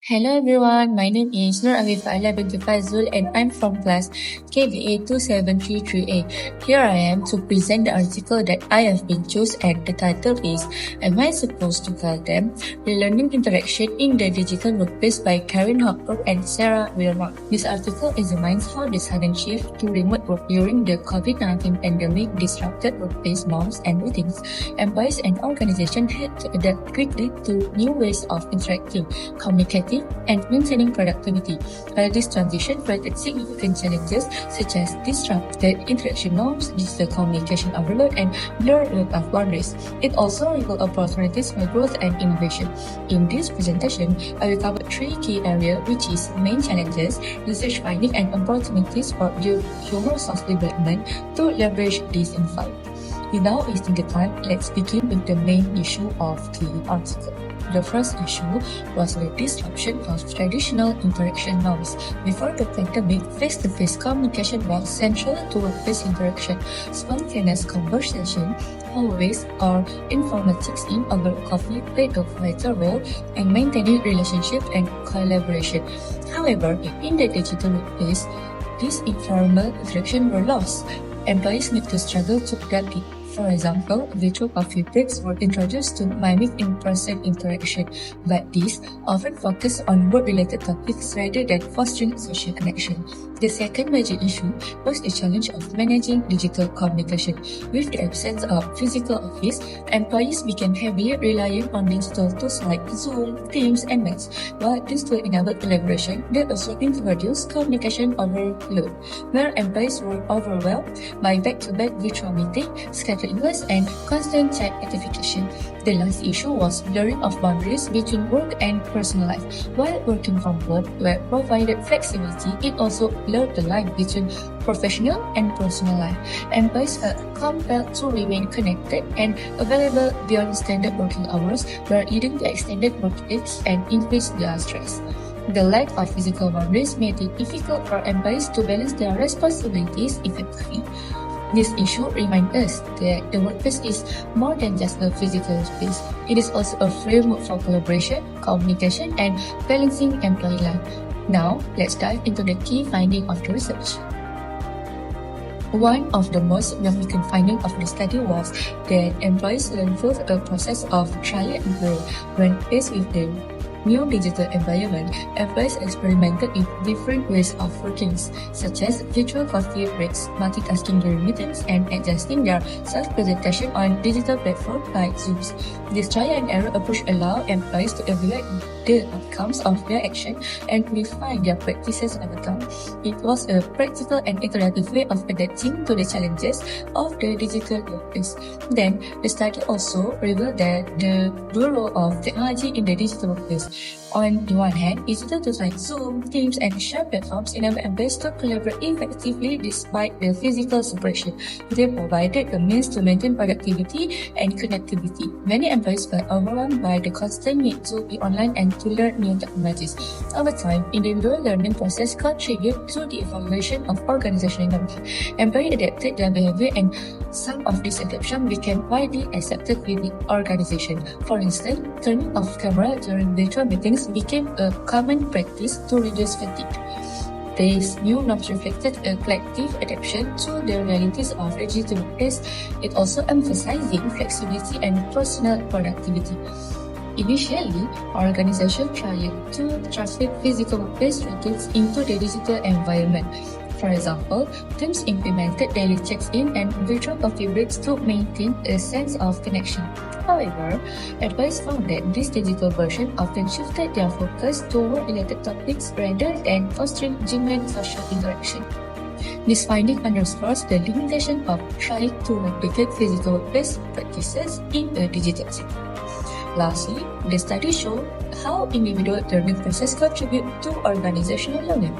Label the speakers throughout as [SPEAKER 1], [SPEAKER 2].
[SPEAKER 1] Hello everyone, my name is Nur Afifah binti Fazul and I'm from class KBA 2733A. Here I am to present the article that I have been chosen, and the title is Am I Supposed to Tell Them? Relearning Interaction in the Digital Workplace by Karen Hopper and Sarah Wilmot. This article examines how the sudden shift to remote work during the COVID-19 pandemic disrupted workplace norms and routines. Employees and organizations had to adapt quickly to new ways of interacting, communicating, and maintaining productivity. While this transition created significant challenges such as disrupted interaction norms, digital communication overload, and blurred of boundaries, it also revealed opportunities for growth and innovation. In this presentation, I will cover three key areas, which is main challenges, research findings, and opportunities for human resource development to leverage this insight. Without wasting the time, let's begin with the main issue of the article. The first issue was the disruption of traditional interaction norms. Before the pandemic, face-to-face communication was central to workplace interaction. Spontaneous conversation, hallways, or informal texting over coffee played a vital role in maintaining relationship and collaboration. However, in the digital workplace, these informal interactions were lost. Employees need to struggle to adapt it. For example, virtual coffee breaks were introduced to mimic in-person interaction, but these often focus on work-related topics rather than fostering social connection. The second major issue was the challenge of managing digital communication. With the absence of physical office, employees became heavily reliant on digital tools like Zoom, Teams, and Meet. While this tool enabled collaboration, they also introduced communication overload, where employees were overwhelmed by back-to-back virtual meetings, scattered emails, and constant chat notification. The last issue was blurring of boundaries between work and personal life. While working from home provided flexibility, it also blurred the line between professional and personal life. Employees felt compelled to remain connected and available beyond standard working hours, leading to extended work days and increased their stress. The lack of physical boundaries made it difficult for employees to balance their responsibilities effectively. This issue reminds us that the workplace is more than just a physical space. It is also a framework for collaboration, communication, and balancing employee life. Now, let's dive into the key findings of the research. One of the most significant findings of the study was that employees learned through a process of trial and error. When faced with the new digital environment, employees experimented with different ways of working, such as virtual coffee breaks, multitasking during meetings, and adjusting their self-presentation on digital platforms like Zoom. This trial and error approach allowed employees to evaluate the outcomes of their action and refine their practices over time. It was a practical and interactive way of adapting to the challenges of the digital workplace. Then, the study also revealed that the role of technology in the digital workplace. On the one hand, digital tools like Zoom, Teams, and shared platforms enable employees to collaborate effectively despite the physical separation. They provided the means to maintain productivity and connectivity. Many employees felt overwhelmed by the constant need to be online and to learn new technologies. Over time, individual learning process contributed to the evaluation of organizational dynamics. Employees adapted their behavior, and some of this adaptation became widely accepted within the organization. For instance, turning off camera during virtual meetings became a common practice to reduce fatigue. These new norms reflected a collective adaptation to the realities of digital workplace. It also emphasizing flexibility and personal productivity. Initially, organizations tried to translate physical workplace routines into the digital environment. For example, teams implemented daily checks-in and virtual coffee breaks to maintain a sense of connection. However, employees found that this digital version often shifted their focus to work-related topics rather than fostering genuine social interaction. This finding underscores the limitation of trying to replicate physical workplace practices in a digital setting. Lastly, the study showed how individual learning processes contribute to organizational learning.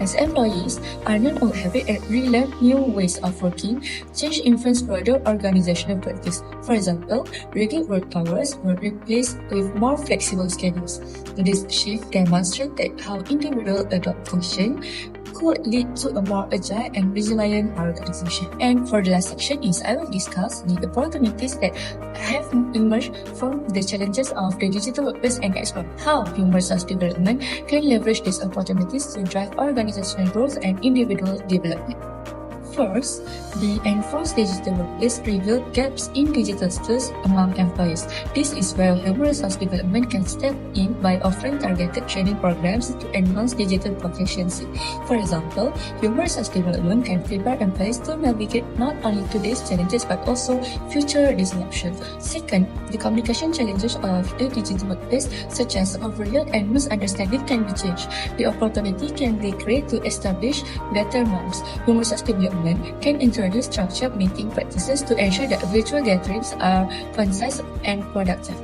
[SPEAKER 1] As employees are not only having to relearn new ways of working, change influence broader organizational practice. For example, rigid work hours were replaced with more flexible schedules. This shift demonstrated how individuals adopt function could lead to a more agile and resilient organization. And for the last section is I will discuss the opportunities that have emerged from the challenges of the digital workplace and explore how human resource development can leverage these opportunities to drive organizational growth and individual development. First, the enforced digital workplace revealed gaps in digital skills among employees. This is where human resource development can step in by offering targeted training programs to enhance digital proficiency. For example, human resource development can prepare employees to navigate not only today's challenges but also future disruption. Second, the communication challenges of the digital workplace, such as overload and misunderstanding, can be changed. The opportunity can be created to establish better norms. Human resource development can introduce structured meeting practices to ensure that virtual gatherings are concise and productive.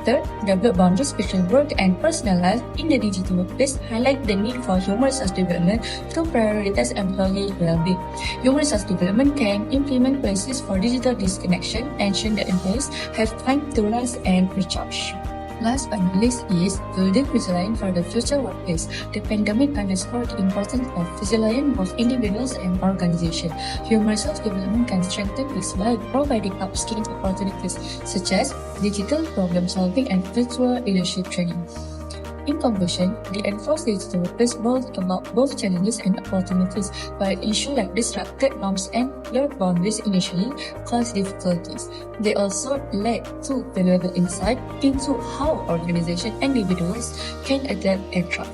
[SPEAKER 1] Third, develop boundaries between work and personal life in the digital workplace highlight the need for human resource development to prioritize employee well-being. Human resource development can implement policies for digital disconnection, ensuring that employees have time to rest and recharge. Last but not least is building resilience for the future workplace. The pandemic underscored the importance of resilience of individuals and organizations. Human resource development can strengthen this by providing upskilling opportunities such as digital problem solving and virtual leadership training. In conclusion, the enforced digital workplace brought about both challenges and opportunities, but ensure that disrupted norms and blurred boundaries initially caused difficulties. They also led to valuable insight into how organizations and individuals can adapt and thrive.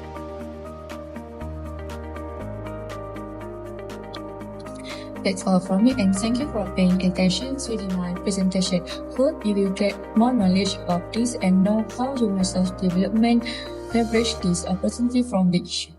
[SPEAKER 1] That's all from me, and thank you for paying attention to my presentation. Hope you will get more knowledge about this and know how human resource development leverage this opportunity from the issue.